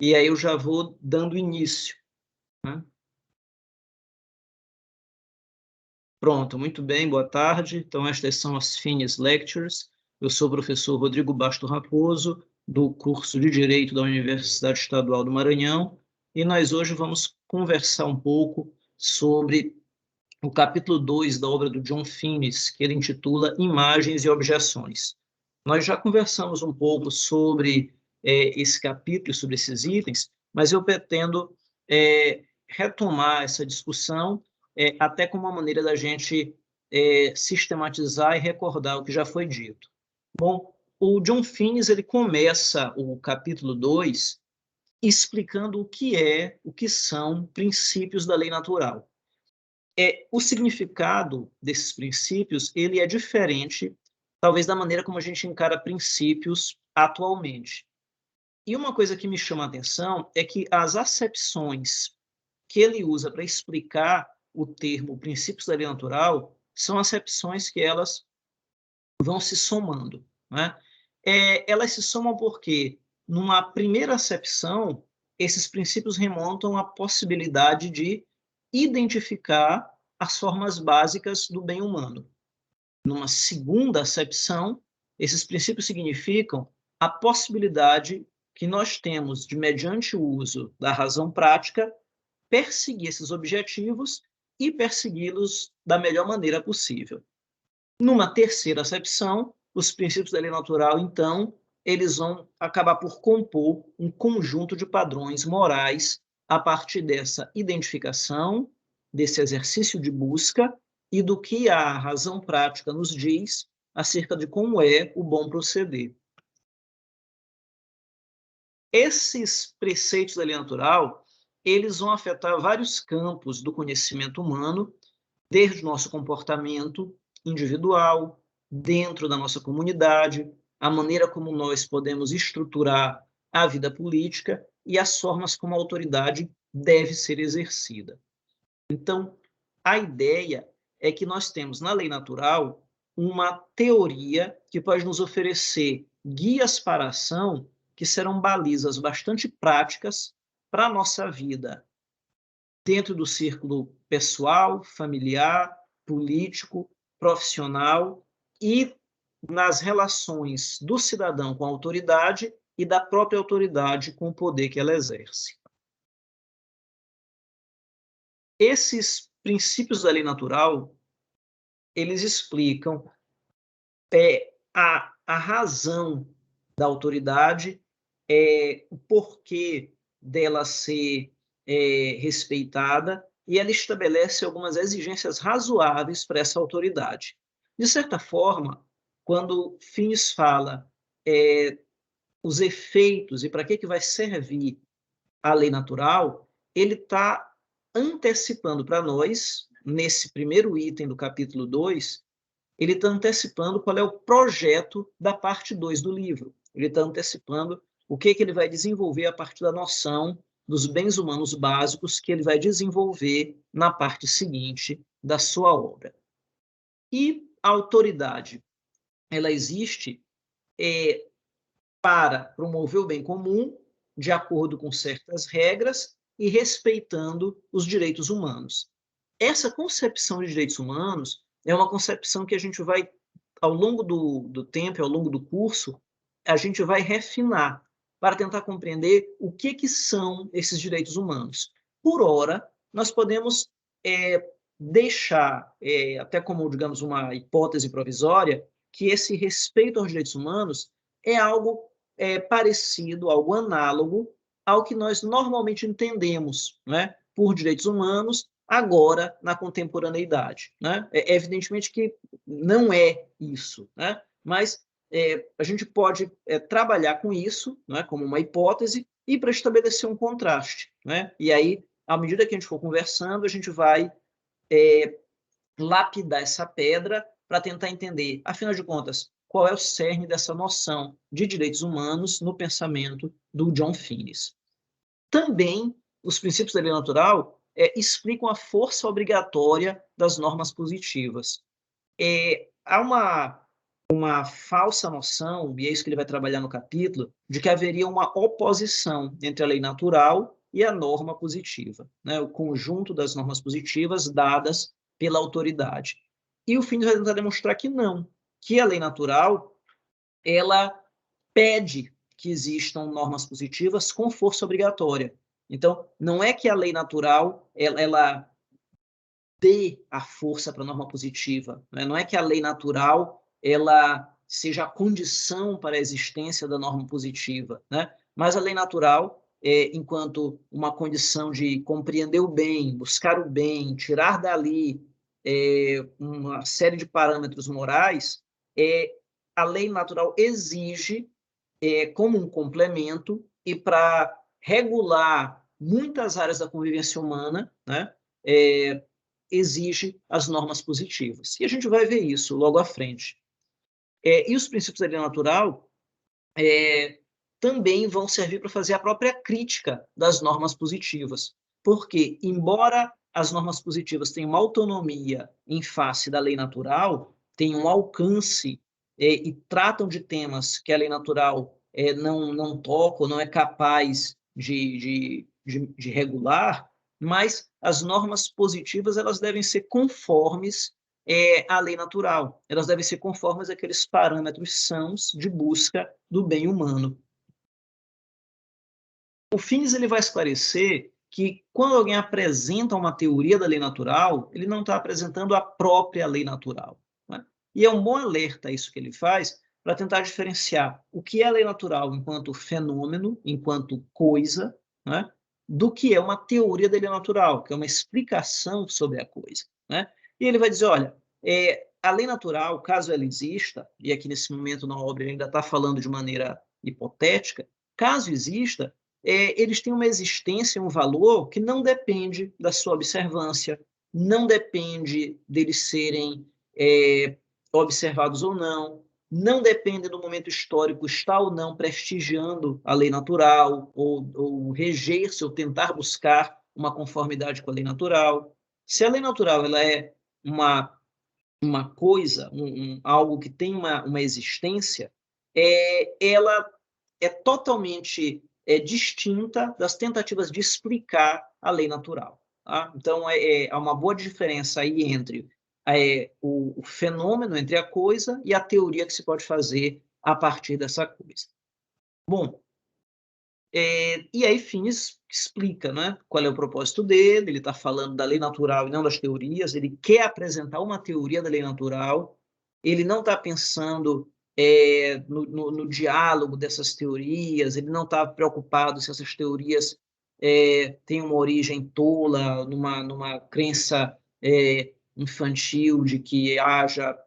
E aí eu já vou dando início, né? Pronto, muito bem, boa tarde. Então, estas são as Finis Lectures. Eu sou o professor Rodrigo Basto Raposo, do curso de Direito da Universidade Estadual do Maranhão, e nós hoje vamos conversar um pouco sobre o capítulo 2 da obra do John Finnis, que ele intitula Imagens e Objeções. Nós já conversamos um pouco sobre esse capítulo, sobre esses itens, mas eu pretendo retomar essa discussão até como uma maneira da gente sistematizar e recordar o que já foi dito. Bom, o John Finnis ele começa o capítulo 2 explicando o que são princípios da lei natural. O significado desses princípios ele é diferente, talvez, da maneira como a gente encara princípios atualmente. E uma coisa que me chama a atenção é que as acepções que ele usa para explicar o termo princípios da lei natural são acepções que elas vão se somando, né? Elas se somam porque, numa primeira acepção, esses princípios remontam à possibilidade de identificar as formas básicas do bem humano. Numa segunda acepção, esses princípios significam a possibilidade que nós temos de, mediante o uso da razão prática, perseguir esses objetivos e persegui-los da melhor maneira possível. Numa terceira acepção, os princípios da lei natural, então, eles vão acabar por compor um conjunto de padrões morais a partir dessa identificação, desse exercício de busca e do que a razão prática nos diz acerca de como é o bom proceder. Esses preceitos da lei natural, eles vão afetar vários campos do conhecimento humano, desde o nosso comportamento individual, dentro da nossa comunidade, a maneira como nós podemos estruturar a vida política e as formas como a autoridade deve ser exercida. Então, a ideia é que nós temos na lei natural uma teoria que pode nos oferecer guias para a ação que serão balizas bastante práticas para a nossa vida, dentro do círculo pessoal, familiar, político, profissional e nas relações do cidadão com a autoridade e da própria autoridade com o poder que ela exerce. Esses princípios da lei natural, eles explicam a razão da autoridade, o porquê dela ser respeitada, e ela estabelece algumas exigências razoáveis para essa autoridade. De certa forma, quando Finnis fala os efeitos e para que vai servir a lei natural, ele está antecipando para nós, nesse primeiro item do capítulo 2, ele está antecipando qual é o projeto da parte 2 do livro. Ele está antecipando o que ele vai desenvolver a partir da noção dos bens humanos básicos que ele vai desenvolver na parte seguinte da sua obra. E a autoridade, ela existe para promover o bem comum, de acordo com certas regras e respeitando os direitos humanos. Essa concepção de direitos humanos é uma concepção que a gente vai, ao longo do tempo, ao longo do curso, a gente vai refinar para tentar compreender o que são esses direitos humanos. Por ora, nós podemos deixar, até como, digamos, uma hipótese provisória, que esse respeito aos direitos humanos é algo parecido, algo análogo ao que nós normalmente entendemos, né, por direitos humanos, agora na contemporaneidade, né? Evidentemente que não é isso, né? Mas a gente pode trabalhar com isso, né, como uma hipótese e para estabelecer um contraste, né? E aí, à medida que a gente for conversando, a gente vai lapidar essa pedra para tentar entender, afinal de contas, qual é o cerne dessa noção de direitos humanos no pensamento do John Finnis. Também, os princípios da lei natural explicam a força obrigatória das normas positivas. Há uma falsa noção, e é isso que ele vai trabalhar no capítulo, de que haveria uma oposição entre a lei natural e a norma positiva, né? O conjunto das normas positivas dadas pela autoridade. E o Finis vai tentar demonstrar que não, que a lei natural, ela pede que existam normas positivas com força obrigatória. Então, não é que a lei natural ela dê a força para a norma positiva, né? Não é que a lei natural ela seja a condição para a existência da norma positiva, né? Mas a lei natural, enquanto uma condição de compreender o bem, buscar o bem, tirar dali uma série de parâmetros morais, a lei natural exige, como um complemento, e para regular muitas áreas da convivência humana, né, exige as normas positivas. E a gente vai ver isso logo à frente. E os princípios da lei natural também vão servir para fazer a própria crítica das normas positivas. Porque, embora as normas positivas tenham uma autonomia em face da lei natural, tenham um alcance e tratam de temas que a lei natural não toca, não é capaz de regular, mas as normas positivas elas devem ser conformes à lei natural. Elas devem ser conformes àqueles parâmetros sãos de busca do bem humano. O Finis ele vai esclarecer que quando alguém apresenta uma teoria da lei natural, ele não está apresentando a própria lei natural, né? E é um bom alerta isso que ele faz para tentar diferenciar o que é a lei natural enquanto fenômeno, enquanto coisa, né, do que é uma teoria da lei natural, que é uma explicação sobre a coisa, né? E ele vai dizer, olha, a lei natural, caso ela exista, e aqui nesse momento na obra ele ainda está falando de maneira hipotética, caso exista, eles têm uma existência, um valor que não depende da sua observância, não depende deles serem observados ou não depende do momento histórico estar ou não prestigiando a lei natural, ou reger-se, ou tentar buscar uma conformidade com a lei natural. Se a lei natural ela é uma coisa, algo que tem uma existência, ela é totalmente distinta das tentativas de explicar a lei natural. Tá? Então, há uma boa diferença aí entre o fenômeno, entre a coisa, e a teoria que se pode fazer a partir dessa coisa. Bom, e aí Finis explica, né, qual é o propósito dele, ele está falando da lei natural e não das teorias, ele quer apresentar uma teoria da lei natural, ele não está pensando no diálogo dessas teorias, ele não está preocupado se essas teorias têm uma origem tola, numa crença infantil de que haja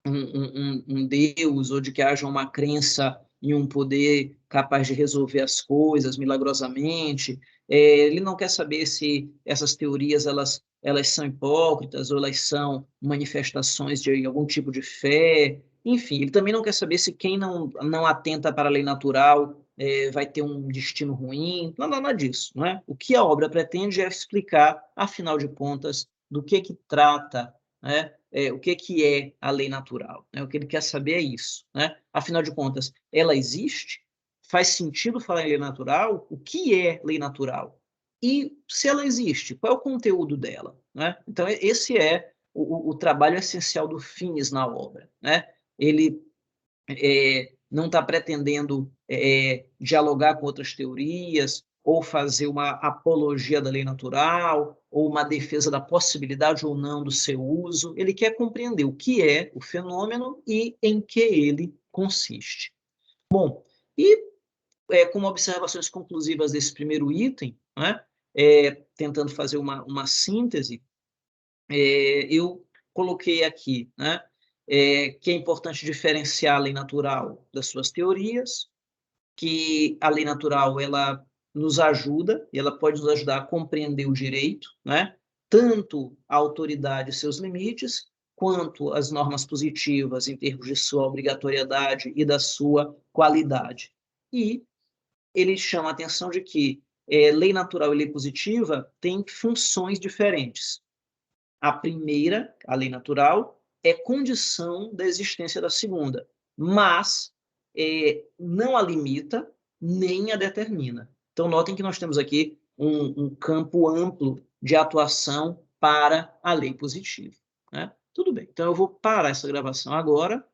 um Deus, ou de que haja uma crença em um poder capaz de resolver as coisas milagrosamente. Ele não quer saber se essas teorias elas são hipócritas ou elas são manifestações de algum tipo de fé. Enfim, ele também não quer saber se quem não atenta para a lei natural vai ter um destino ruim. Não, nada disso. Não é? O que a obra pretende é explicar, afinal de contas, do que trata, né, o que é a lei natural. Né? O que ele quer saber é isso. Né? Afinal de contas, ela existe? Faz sentido falar em lei natural? O que é lei natural? E se ela existe, qual é o conteúdo dela? Né? Então, esse é o trabalho essencial do Finis na obra. Né? Ele não está pretendendo dialogar com outras teorias, ou fazer uma apologia da lei natural, ou uma defesa da possibilidade ou não do seu uso. Ele quer compreender o que é o fenômeno e em que ele consiste. Bom, e como observações conclusivas desse primeiro item, né, tentando fazer uma síntese, eu coloquei aqui, né, que é importante diferenciar a lei natural das suas teorias, que a lei natural ela nos ajuda, e ela pode nos ajudar a compreender o direito, né, tanto a autoridade e seus limites, quanto as normas positivas em termos de sua obrigatoriedade e da sua qualidade. E ele chama a atenção de que lei natural e lei positiva têm funções diferentes. A primeira, a lei natural, é condição da existência da segunda, mas não a limita nem a determina. Então, notem que nós temos aqui um campo amplo de atuação para a lei positiva, né? Tudo bem, então eu vou parar essa gravação agora